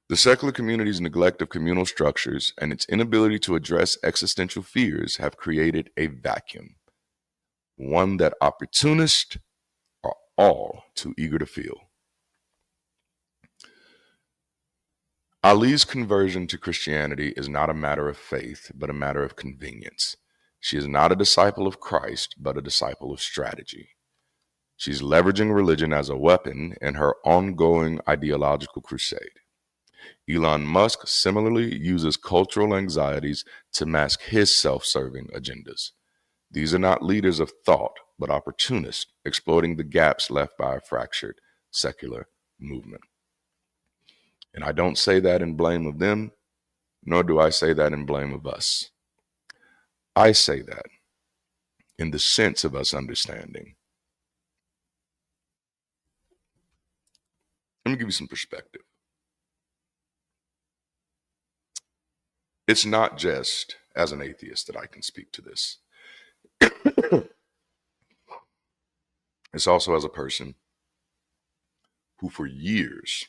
The secular community's neglect of communal structures and its inability to address existential fears have created a vacuum, one that opportunists are all too eager to fill. Ali's conversion to Christianity is not a matter of faith, but a matter of convenience. She is not a disciple of Christ, but a disciple of strategy. She's leveraging religion as a weapon in her ongoing ideological crusade. Elon Musk similarly uses cultural anxieties to mask his self-serving agendas. These are not leaders of thought, but opportunists exploiting the gaps left by a fractured secular movement. And I don't say that in blame of them, nor do I say that in blame of us. I say that in the sense of us understanding. Let me give you some perspective. It's not just as an atheist that I can speak to this. It's also as a person who for years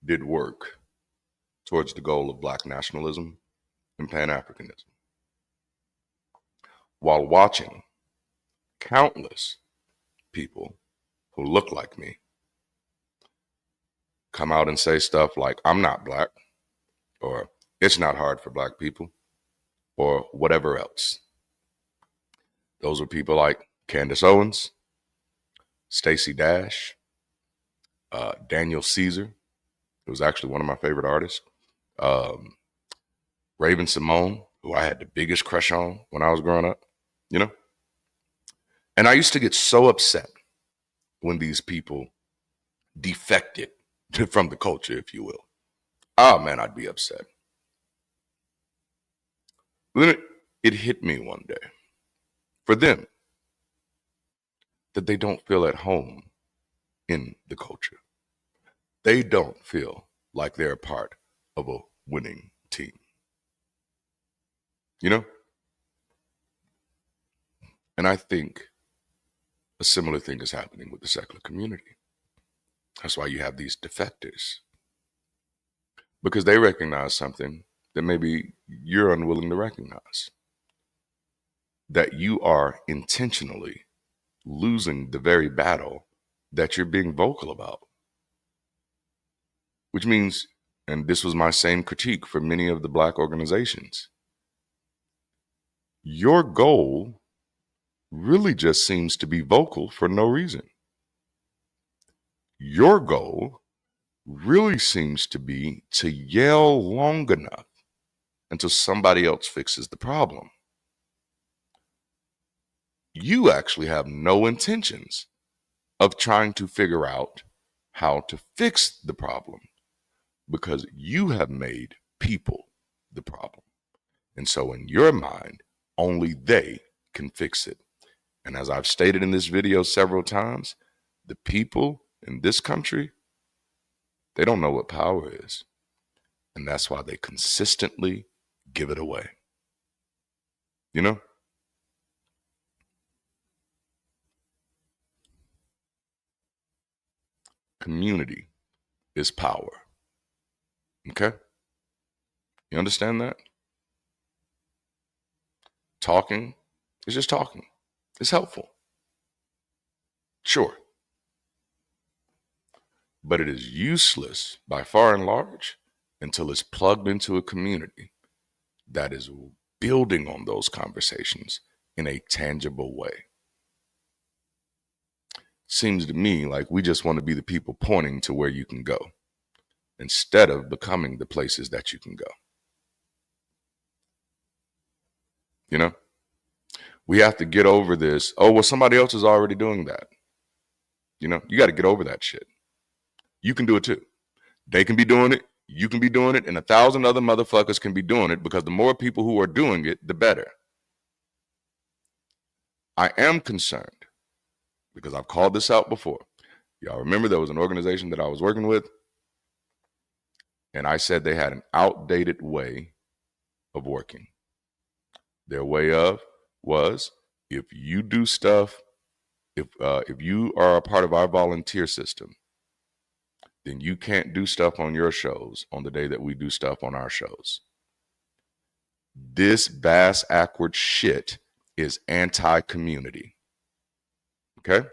did work towards the goal of Black nationalism and Pan-Africanism, while watching countless people who look like me come out and say stuff like, I'm not Black, or it's not hard for Black people, or whatever else. Those were people like Candace Owens, Stacey Dash, Daniel Caesar, who was actually one of my favorite artists, Raven Simone, who I had the biggest crush on when I was growing up, And I used to get so upset when these people defected from the culture, if you will. Oh man, I'd be upset. Then it hit me one day. For them, that they don't feel at home in the culture. They don't feel like they're a part of a winning team. You know? And I think a similar thing is happening with the secular community. That's why you have these defectors, because they recognize something that maybe you're unwilling to recognize, that you are intentionally losing the very battle that you're being vocal about. Which means, and this was my same critique for many of the Black organizations, your goal really just seems to be vocal for no reason. Your goal really seems to be to yell long enough until somebody else fixes the problem. You actually have no intentions of trying to figure out how to fix the problem, because you have made people the problem. And so in your mind, only they can fix it. And as I've stated in this video several times, the people in this country, they don't know what power is. And that's why they consistently give it away. You know? Community is power. Okay? You understand that? Talking is just talking. It's helpful. Sure. But it is useless by far and large until it's plugged into a community that is building on those conversations in a tangible way. Seems to me like we just want to be the people pointing to where you can go instead of becoming the places that you can go. You know, we have to get over this. Oh, well, somebody else is already doing that. You know, you got to get over that shit. You can do it too. They can be doing it. You can be doing it. And 1,000 other motherfuckers can be doing it, because the more people who are doing it, the better. I am concerned because I've called this out before. Y'all remember there was an organization that I was working with, and I said they had an outdated way of working. Their way of was, if you do stuff, if you are a part of our volunteer system, then you can't do stuff on your shows on the day that we do stuff on our shows. This bass backward shit is anti-community. Okay?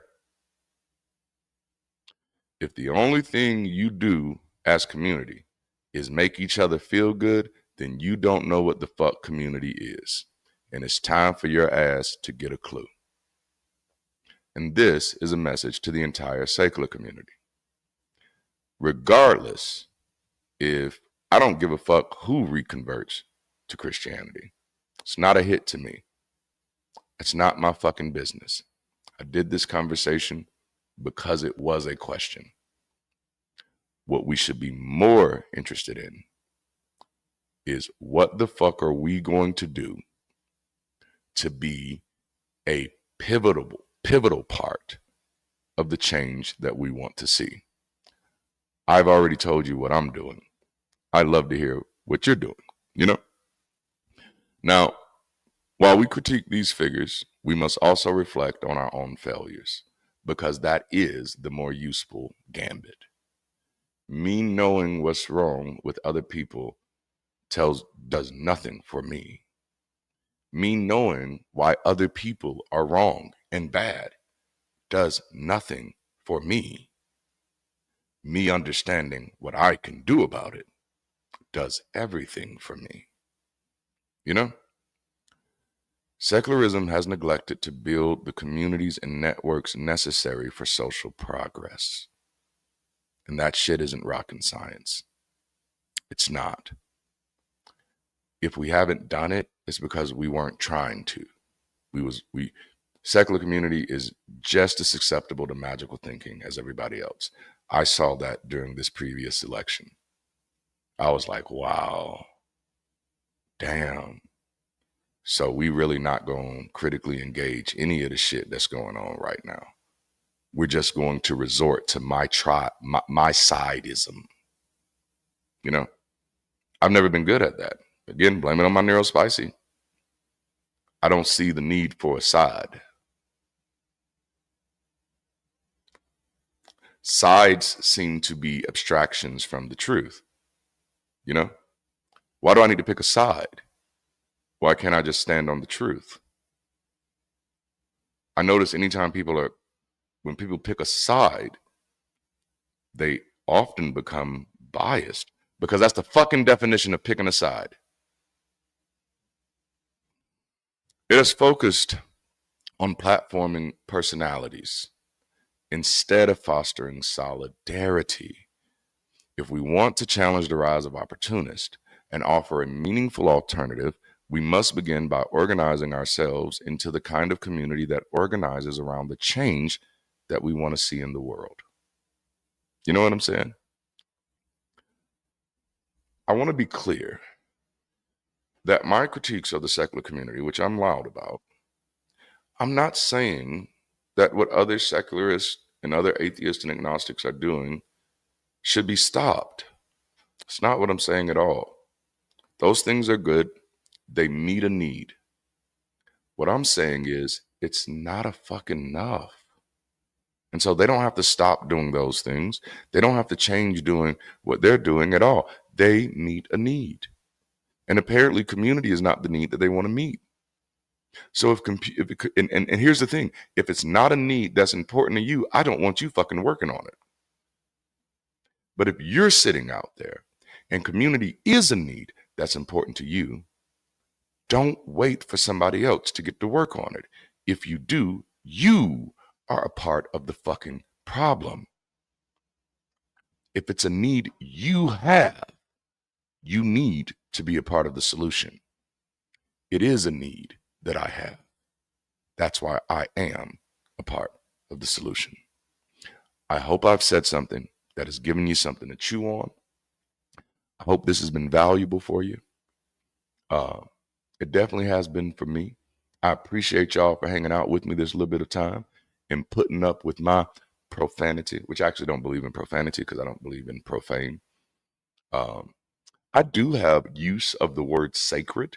If the only thing you do as community is make each other feel good, then you don't know what the fuck community is. And it's time for your ass to get a clue. And this is a message to the entire secular community. Regardless, if I don't give a fuck who reconverts to Christianity, it's not a hit to me. It's not my fucking business. I did this conversation because it was a question. What we should be more interested in is, what the fuck are we going to do to be a pivotal part of the change that we want to see? I've already told you what I'm doing. I'd love to hear what you're doing, you know? Now, while we critique these figures, we must also reflect on our own failures, because that is the more useful gambit. Me knowing what's wrong with other people does nothing for me. Me knowing why other people are wrong and bad does nothing for me. Me understanding what I can do about it does everything for me. You know? Secularism has neglected to build the communities and networks necessary for social progress. And that shit isn't rocket science. It's not. If we haven't done it, it's because we weren't trying to. Secular community is just as susceptible to magical thinking as everybody else. I saw that during this previous election. I was like, wow, damn. So we really not going to critically engage any of the shit that's going on right now. we're just going to resort to my sideism. You know, I've never been good at that. Again, blame it on my neurospicy. I don't see the need for a side. Sides seem to be abstractions from the truth. You know, why do I need to pick a side? Why can't I just stand on the truth? I notice anytime when people pick a side, they often become biased because that's the fucking definition of picking a side. It is focused on platforming personalities instead of fostering solidarity. If we want to challenge the rise of opportunists and offer a meaningful alternative, we must begin by organizing ourselves into the kind of community that organizes around the change that we want to see in the world. You know what I'm saying? I want to be clear that my critiques of the secular community, which I'm loud about, I'm not saying that what other secularists and other atheists and agnostics are doing should be stopped. It's not what I'm saying at all. Those things are good. They meet a need. What I'm saying is it's not a fucking enough. And so they don't have to stop doing those things. They don't have to change doing what they're doing at all. They meet a need. And apparently community is not the need that they want to meet. So and here's the thing, if it's not a need that's important to you, I don't want you fucking working on it. But if you're sitting out there and community is a need that's important to you, don't wait for somebody else to get to work on it. If you do, you are a part of the fucking problem. If it's a need you have, you need to be a part of the solution. It is a need that I have. That's why I am a part of the solution. I hope I've said something that has given you something to chew on. I hope this has been valuable for you. It definitely has been for me. I appreciate y'all for hanging out with me this little bit of time and putting up with my profanity, which I actually don't believe in profanity because I don't believe in profane. I do have use of the word sacred.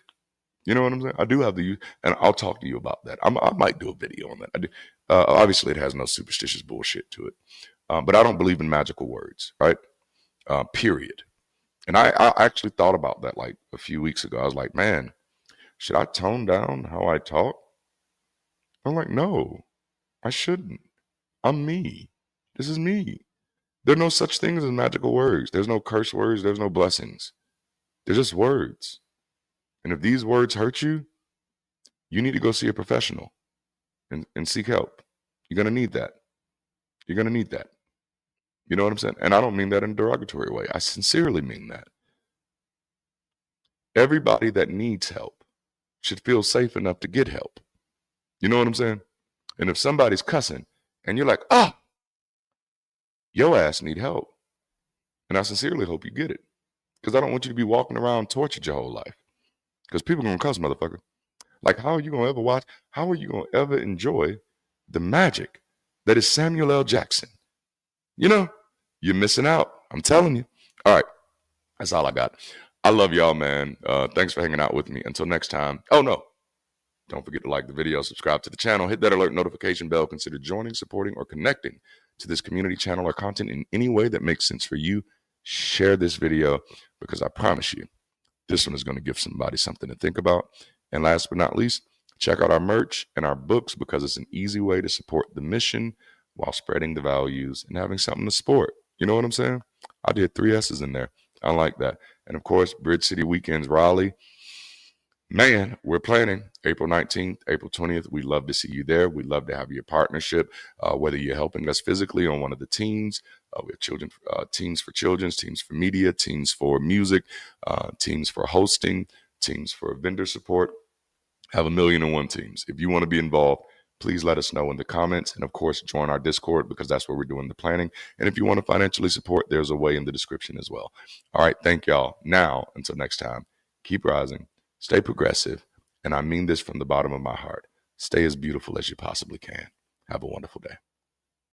You know what I'm saying? I do have the use, and I'll talk to you about that. I might do a video on that. I do. Obviously, it has no superstitious bullshit to it, but I don't believe in magical words, right? Period. And I actually thought about that like a few weeks ago. I was like, man, should I tone down how I talk? I'm like, no, I shouldn't. I'm me. This is me. There are no such things as magical words. There's no curse words. There's no blessings. They're just words. And if these words hurt you, you need to go see a professional and seek help. You're going to need that. You're going to need that. You know what I'm saying? And I don't mean that in a derogatory way. I sincerely mean that. Everybody that needs help should feel safe enough to get help. You know what I'm saying? And if somebody's cussing and you're like, your ass need help. And I sincerely hope you get it. Because I don't want you to be walking around tortured your whole life. Because people going to cuss, motherfucker. Like, how are you going to ever watch? How are you going to ever enjoy the magic that is Samuel L. Jackson? You know, you're missing out. I'm telling you. All right. That's all I got. I love y'all, man. Thanks for hanging out with me. Until next time. Oh, no. Don't forget to like the video, subscribe to the channel, hit that alert notification bell. Consider joining, supporting, or connecting to this community channel or content in any way that makes sense for you. Share this video because I promise you, this one is going to give somebody something to think about. And last but not least, check out our merch and our books because it's an easy way to support the mission while spreading the values and having something to support. You know what I'm saying? I did 3 S's in there. I like that. And of course, BridgeCity Weekends Raleigh. Man, we're planning April 19th, April 20th. We'd love to see you there. We'd love to have your partnership, whether you're helping us physically on one of the teams. We have children, teams for children's, teams for media, teams for music, teams for hosting, teams for vendor support. Have 1,000,001 teams. If you want to be involved, please let us know in the comments. And of course, join our Discord because that's where we're doing the planning. And if you want to financially support, there's a way in the description as well. All right. Thank y'all. Now, until next time, keep rising. Stay progressive, and I mean this from the bottom of my heart. Stay as beautiful as you possibly can. Have a wonderful day.